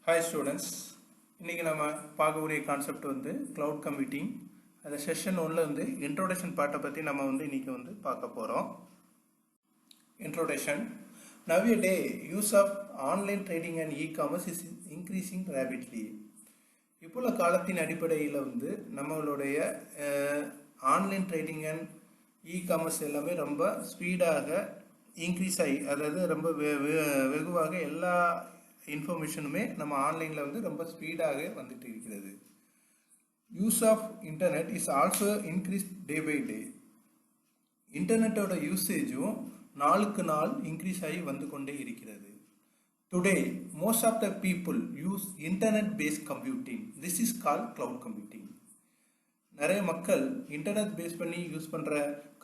Hi students, இன்னைக்கு நம்ம பார்க்கக்கூடிய கான்செப்ட் வந்து cloud computing. அந்த செஷன் 1ல வந்து introduction பார்ட்டை பற்றி நம்ம வந்து இன்னைக்கு வந்து பார்க்க போகிறோம். Introduction. Nowadays, use of online trading and e-commerce is increasing rapidly. இப்போ உள்ள காலத்தின் அடிப்படையில் வந்து நம்மளுடைய ஆன்லைன் ட்ரேடிங் அண்ட் இ-காமர்ஸ் எல்லாமே ரொம்ப ஸ்பீடாக இன்க்ரீஸ் ஆகி, அதாவது ரொம்ப வெகுவாக எல்லா இன்ஃபர்மேஷனுமே நம்ம ஆன்லைனில் வந்து ரொம்ப ஸ்பீடாக வந்துட்டு இருக்கிறது. Use of internet is also increase day by day. இன்டர்நெட்டோட யூசேஜும் நாளுக்கு நாள் இன்க்ரீஸ் ஆகி வந்து கொண்டே இருக்கிறது. Today, most of the people use internet-based computing. This is called cloud computing. நிறைய மக்கள் இன்டர்நெட் பேஸ் பண்ணி யூஸ் பண்ணுற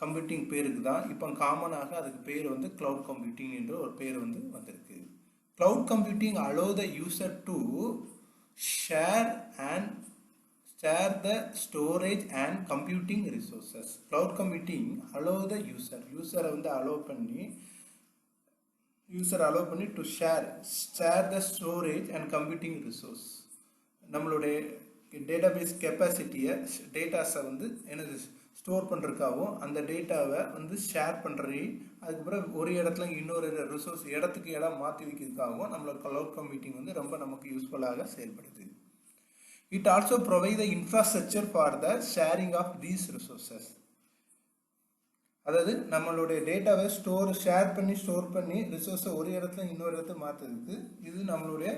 கம்ப்யூட்டிங் பேருக்கு தான் இப்போ காமனாக அதுக்கு பேர் வந்து cloud computing என்ற ஒரு பேர் வந்து வந்திருக்கு. Cloud computing allow the user to share the storage and computing resources. Cloud computing allow the user வந்து allow பண்ணி to share the storage and computing resource. நம்மளுடைய டேட்டாபேஸ் கெப்பாசிட்டியை டேட்டாஸை வந்து என்னது ஸ்டோர் பண்ணுறதுக்காகவும் அந்த டேட்டாவை வந்து ஷேர் பண்ணுறது, அதுக்கப்புறம் ஒரு இடத்துல இன்னொரு ரிசோர்ஸ் இடத்துக்கு இடம் மாற்றி வைக்கிறதுக்காகவும் நம்மளோட cloud computing வந்து ரொம்ப நமக்கு யூஸ்ஃபுல்லாக செயல்படுது. It also provide the infrastructure for the sharing of these resources. அதாவது நம்மளுடைய டேட்டாவை ஷேர் பண்ணி ரிசோர்ஸை ஒரு இடத்துல இன்னொரு இடத்துல மாற்றுறதுக்கு இது நம்மளுடைய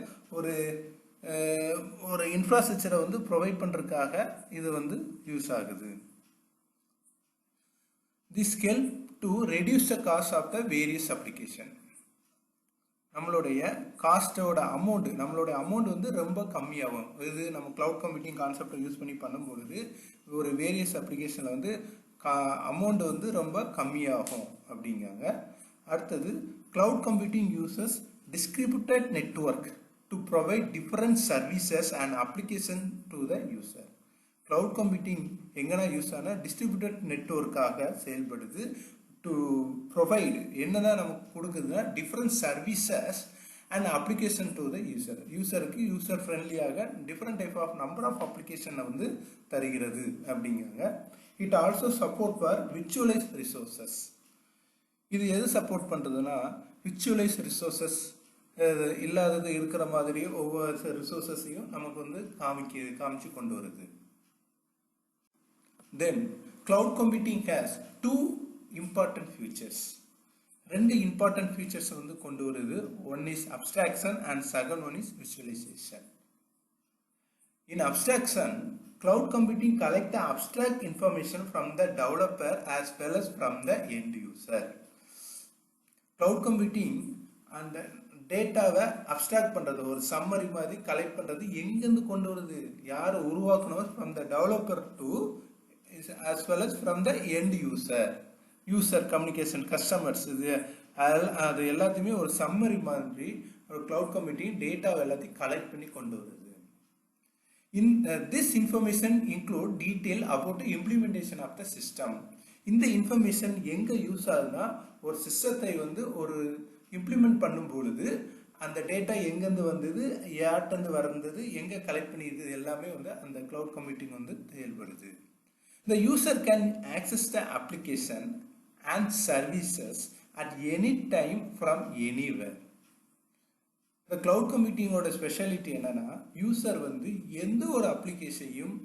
ஒரு இன்ஃப்ராஸ்ட்ரக்சரை வந்து ப்ரொவைட் பண்ணுறதுக்காக இது வந்து யூஸ் ஆகுது. This help to reduce the cost of the various application. நம்மளுடைய காஸ்டோட அமௌண்ட் வந்து ரொம்ப கம்மியாகும். இது நம்ம கிளவுட் கம்ப்யூட்டிங் கான்செப்டை யூஸ் பண்ணி பண்ணும்பொழுது ஒரு வேரியஸ் அப்ளிகேஷனில் வந்து அமௌண்ட் வந்து ரொம்ப கம்மியாகும் அப்படிங்காங்க. அடுத்தது cloud computing uses distributed network to provide different services and application to the user. Cloud computing எங்கன்னா யூஸ் ஆனால் டிஸ்ட்ரிபியூட்டட் நெட்வொர்க்காக செயல்படுது. டு ப்ரொவைட் என்னென்னா நமக்கு கொடுக்குதுன்னா different services and application to the யூசருக்கு யூசர் ஃப்ரெண்ட்லியாக different type of number of அப்ளிகேஷனை வந்து தருகிறது அப்படிங்கிறாங்க. It also support for virtualise resources. இது எது சப்போர்ட் பண்ணுறதுன்னா விர்ச்சுவலைஸ் ரிசோர்ஸஸ் இல்லாதது இருக்கிற மாதிரி ஒவ்வொரு ரிசோர்ஸஸையும் நமக்கு வந்து காமிச்சு கொண்டு வருது. தென் cloud computing has two important features. ரெண்டு இம்பார்ட்டன்ட் ஃபீச்சர்ஸ் வந்து கொண்டு வருது. One is abstraction and second one is visualisation. In abstraction, cloud computing collect the abstract information from the developer as well as from the end user. cloud computing அந்த டேட்டாவை abstract பண்ணுறது, ஒரு summary மாதிரி collect பண்ணுறது எங்கேருந்து கொண்டு வருது, யாரை உருவாக்கணும், from the developer to as well as from the end user communication customers. அது எல்லாத்தையுமே ஒரு சம்மரி மாதிரி ஒரு cloud computing டேட்டாவை எல்லாத்தையும் கலெக்ட் பண்ணி கொண்டு வருது. This information include detail about the implementation of the system. இந்த இன்ஃபர்மேஷன் எங்கே யூஸ் ஆகுதுன்னா ஒரு சிஸ்டத்தை வந்து ஒரு இம்ப்ளிமெண்ட் பண்ணும் பொழுது அந்த டேட்டா எங்கேருந்து வந்தது, யார்ட்டேருந்து வந்தது, எங்கே கலெக்ட் பண்ணிடுது எல்லாமே வந்து அந்த cloud computing வந்து செயல்படுது. The user can access the application and services at any time from anywhere. The cloud computing ஓட ஸ்பெஷாலிட்டி என்னன்னா யூசர் வந்து எந்த ஒரு அப்ளிகேஷனையும்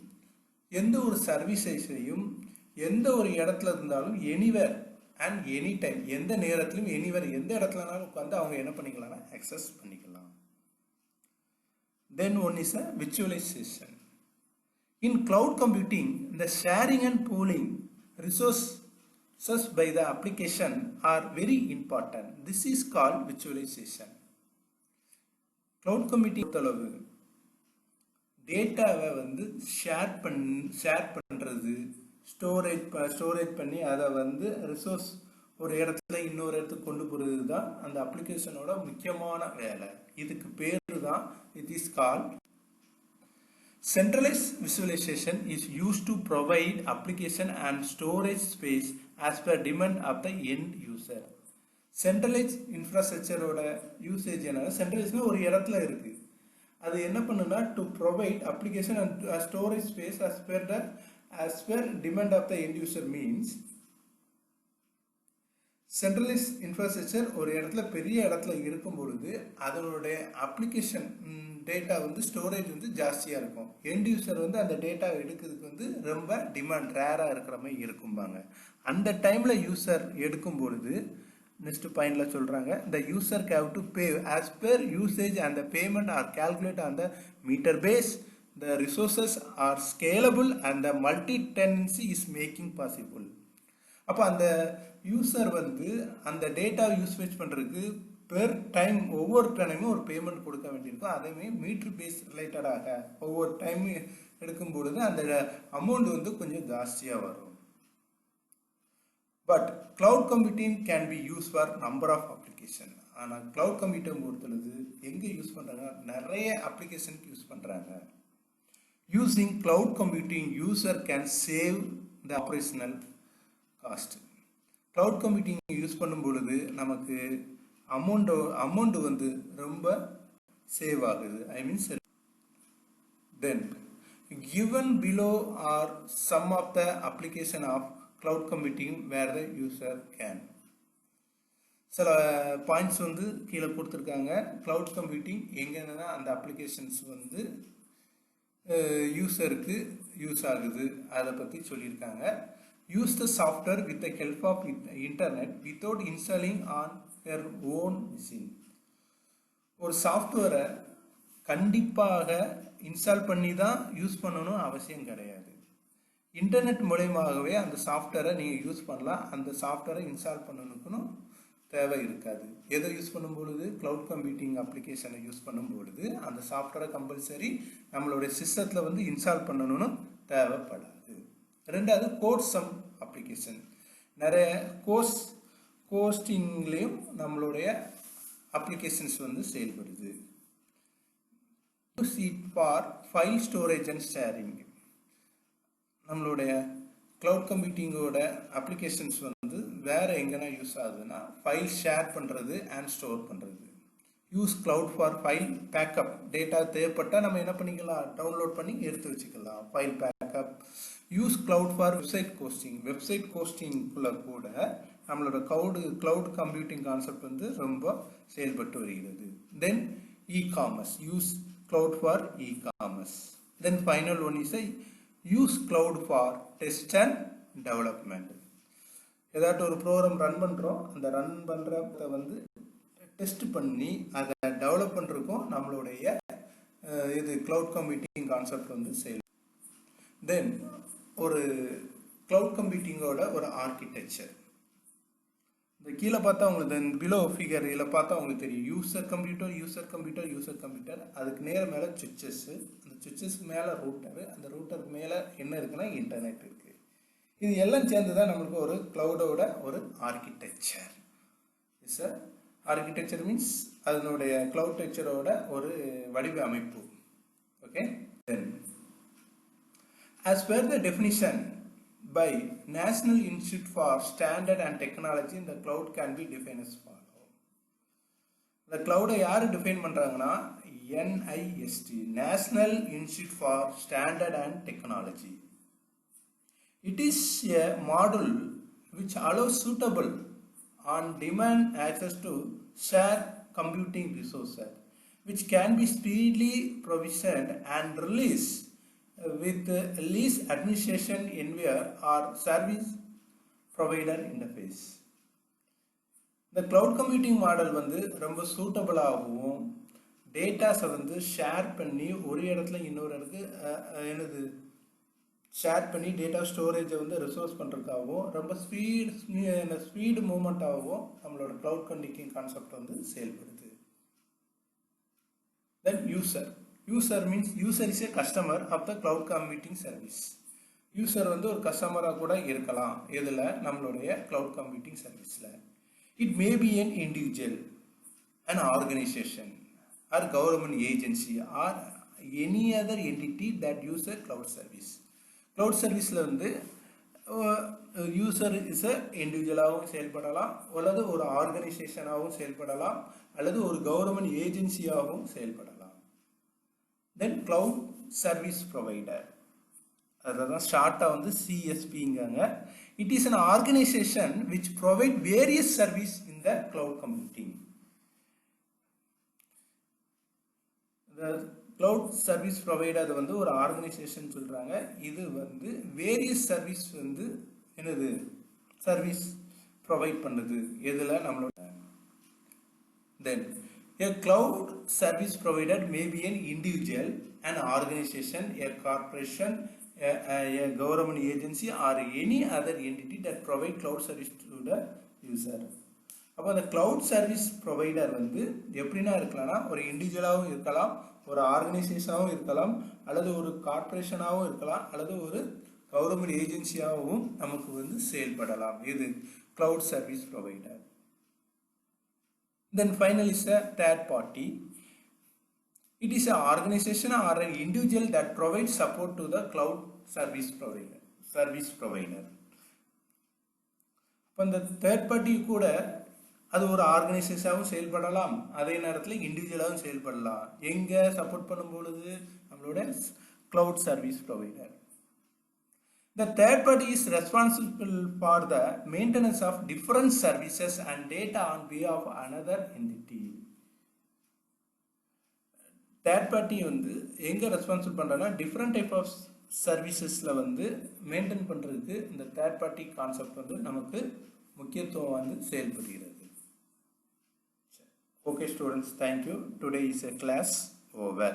எந்த ஒரு சர்வீசஸையும் எந்த ஒரு இடத்துல இருந்தாலும் எனிவேர் அண்ட் எனி டைம், எந்த நேரத்திலும் எனிவேர் எந்த இடத்துலனாலும் உட்காந்து அவங்க என்ன பண்ணிக்கலாம்னா அக்சஸ் பண்ணிக்கலாம். Then one is a visualization. In cloud computing, the sharing and pooling resources by the application are very important. This is called visualization. Cloud computing பொறுத்தளவு டேட்டாவை வந்து ஷேர் பண்ணுறது, ஸ்டோரேஜ் பண்ணி அதை வந்து ரிசோர்ஸ் ஒரு இடத்துல இன்னொரு இடத்துக்கு கொண்டு போகிறது தான் அந்த அப்ளிகேஷனோட முக்கியமான வேலை. இதுக்கு பேர் தான் it is called centralized visualization is used to provide application and storage space as per demand of the end user. Centralized infrastructure ஓட யூசேஜ் என்ன, சென்ட்ரலைஸ்னா ஒரு இடத்துல இருக்கு, அது என்ன பண்ணுன்னா to provide application and storage space as per demand of the end user means centralise infrastructure ஒரு இடத்துல பெரிய இடத்துல இருக்கும் பொழுது அதனுடைய அப்ளிகேஷன் டேட்டா வந்து ஸ்டோரேஜ் வந்து ஜாஸ்தியாக இருக்கும். எண்ட் யூசர் வந்து அந்த டேட்டா எடுக்கிறதுக்கு வந்து ரொம்ப டிமாண்ட் ரேராக இருக்கிற மாதிரி இருக்கும்பாங்க. அந்த டைமில் யூசர் எடுக்கும் பொழுது நெக்ஸ்ட் பாயிண்டில் சொல்கிறாங்க, the user have to pay as per usage and the payment are calculate on the meter base. The resources are scalable and the multi tenancy is making possible. அப்போ அந்த யூசர் வந்து அந்த data யூஸ்வேஜ் பண்ணுறதுக்கு per time ஒவ்வொரு டைமும் ஒரு payment கொடுக்க வேண்டியிருக்கும். அதேமாதிரி மீட்டர் பேஸ் ரிலேட்டடாக ஒவ்வொரு டைம் எடுக்கும் பொழுது அந்த அமௌண்ட் வந்து கொஞ்சம் ஜாஸ்தியாக வரும். But cloud computing can be use for number of application. ஆனால் கிளவுட் கம்ப்யூட்டிங் பொறுத்தளவு எங்கே யூஸ் பண்ணுறாங்க, நிறைய அப்ளிகேஷனுக்கு யூஸ் பண்ணுறாங்க. Using cloud computing user can save the operational cost. Cloud computing use பண்ணும் பொழுது நமக்கு அமௌண்ட் வந்து ரொம்ப சேவ் ஆகுது. I means then given below are some of the application of cloud computing where the user can. சில points வந்து கீழே கொடுத்துருக்காங்க. கிளவுட் கம்ப்யூட்டிங் எங்கன்னா அந்த அப்ளிகேஷன்ஸ் வந்து யூசருக்கு யூஸ் ஆகுது அதை பற்றி சொல்லியிருக்காங்க. Use the software with the help of internet without installing on your own machine. ஒரு சாஃப்ட்வேரை கண்டிப்பாக இன்ஸ்டால் பண்ணி தான் யூஸ் பண்ணணும் அவசியம் கிடையாது. இன்டர்நெட் மூலமாகவே அந்த சாஃப்ட்வேரை நீங்கள் யூஸ் பண்ணலாம். அந்த சாஃப்ட்வேரை இன்ஸ்டால் பண்ணணுக்குன்னு தேவை இருக்காது. எதை யூஸ் பண்ணும் பொழுது, கிளவுட் கம்ப்யூட்டிங் அப்ளிகேஷனை யூஸ் பண்ணும் பொழுது அந்த சாஃப்ட்வேரை கம்பல்சரி நம்மளுடைய சிஸ்டத்தில் வந்து இன்ஸ்டால் பண்ணணும்னு தேவைப்படாது. ரெண்டாவது கோட் சம் அப்ளிகேஷன். நிறைய கோஸ்டிங்லேயும் நம்மளுடைய அப்ளிகேஷன்ஸ் வந்து செயல்படுது. Use it for file storage and sharing. நம்மளுடைய கிளவுட் கம்ப்யூட்டிங்கோட அப்ளிகேஷன்ஸ் வந்து வேறு எங்கன்னா யூஸ் ஆகுதுன்னா ஃபைல் ஷேர் பண்ணுறது அண்ட் ஸ்டோர் பண்ணுறது. Use cloud for file backup. Data தேவைப்பட்டால் நம்ம என்ன பண்ணிக்கலாம், டவுன்லோட் பண்ணி எடுத்து வச்சுக்கலாம், file backup. Use cloud for website hosting. Website கோஸ்டிங்குள்ள கூட நம்மளோட கிளவுட் கம்ப்யூட்டிங் கான்செப்ட் வந்து ரொம்ப செயல்பட்டு வருகிறது. Then e-commerce. Use cloud for e-commerce. Then final one is use cloud for test and development. ஏதாட்டும் ஒரு ப்ரோக்ராம் ரன் பண்ணுறோம், அந்த ரன் பண்ணுறத வந்து டெஸ்ட் பண்ணி அதை டெவலப் பண்ணுறதுக்கும் நம்மளுடைய இது கிளவுட் கம்ப்யூட்டிங் கான்செப்ட் வந்து செயல். தென் ஒரு கிளவுட் கம்ப்யூட்டிங்கோட ஒரு ஆர்கிடெக்சர். இந்த கீழே பார்த்தா உங்களுக்கு தென் பிலோ ஃபிகர் இதில் பார்த்தா உங்களுக்கு தெரியும். User computer. அதுக்கு நேர மேலே சுவிட்சஸ்ஸு, அந்த சுவிட்சஸ்க்கு மேலே ரூட்டரு, அந்த ரூட்டருக்கு மேலே என்ன இருக்குன்னா இன்டர்நெட் இருக்குது. இது எல்லாம் சேர்ந்து தான் நம்மளுக்கு ஒரு கிளவுடோட ஒரு ஆர்கிடெக்சர். ஆர்கிடெக்சர் மீன்ஸ் அதனுடைய கிளவுட் டெக்சரோட ஒரு வடிவமைப்பு. Okay. Then as per the definition by National Institute for Standard and Technology, the cloud can be defined as follow. The cloud யாரு define பண்றாங்கன்னா NIST, National Institute for Standard and Technology. It is a model which allows suitable on-demand access to share computing resources, which can be speedily provisioned and released with lease administration anywhere or service provider interface. இந்த cloud computing model வந்து ரொம்ப சூட்டபிளாகவும் டேட்டாஸை வந்து share பண்ணி ஒரு இடத்துல இன்னொரு இடத்துக்கு share பண்ணி டேட்டா ஸ்டோரேஜை வந்து ரிசோர்ஸ் பண்ணுறதுக்காகவும் ரொம்ப ஸ்பீடு மூமெண்ட்டாகவும் நம்மளோட கிளவுட் கம்ப்யூட்டிங் கான்செப்ட் வந்து செயல்படுது. Then user means user is a customer of the cloud computing service. User வந்து ஒரு கஸ்டமராக கூட இருக்கலாம் இதில் நம்மளுடைய கிளவுட் கம்ப்யூட்டிங் சர்வீஸில். It may be an individual, an organization or government agency or any other entity that use a cloud service. Cloud சர்வீஸில் வந்து யூசர் இஸ் அ இண்டிவிஜுவலாகவும் செயல்படலாம், அல்லது ஒரு ஆர்கனைசேஷனாகவும் செயல்படலாம், அல்லது ஒரு கவர்மெண்ட் ஏஜென்சியாகவும் செயல்படலாம். தென் cloud service provider, அதான் ஷார்ட்டாக வந்து சிஎஸ்பிங்காங்க. It is an organization which provide various service in the cloud computing. The cloud service provider அது வந்து ஒரு ஆர்கனைசேஷன் சொல்கிறாங்க. இது வந்து வேரியஸ் சர்வீஸ் வந்து என்னது சர்வீஸ் ப்ரொவைட் பண்ணுது எதில் நம்மளோட. தென் a cloud service provider may be an individual, an organization, a corporation, a government agency or any other entity that provide cloud service to the user. அப்போ அந்த cloud service provider வந்து எப்படின்னா இருக்கலாம்னா ஒரு இண்டிவிஜுவலாகவும் இருக்கலாம், ஒரு ஆர்கனைசேஷனாகவும் இருக்கலாம், அல்லது ஒரு கார்பரேஷனாகவும் இருக்கலாம், அல்லது ஒரு கவர்மெண்ட் ஏஜென்சியாகவும் நமக்கு வந்து செயல்படலாம். இது cloud service provider. Then finally is a third party. It is an organization or an individual that provides support to the cloud service provider. அப்போ இந்த தேர்ட் பார்ட்டி கூட அது ஒரு ஆர்கனைசேஷனாகவும் செயல்படலாம், அதே நேரத்தில் இண்டிவிஜுவலாகவும் செயல்படலாம். எங்கே சப்போர்ட் பண்ணும் பொழுது நம்மளோட cloud service provider. The third party is responsible for the maintenance of different services and data on behalf of another entity. Third party வந்து எங்கே ரெஸ்பான்சிபிள் பண்ணுறாங்கன்னா டிஃப்ரெண்ட் டைப் ஆஃப் சர்வீசஸில் வந்து மெயின்டைன் பண்ணுறதுக்கு இந்த தேர்ட் பார்ட்டி கான்செப்ட் வந்து நமக்கு முக்கியத்துவம் வந்து செயல்படுகிறது. Okay students, thank you. Today is a class over.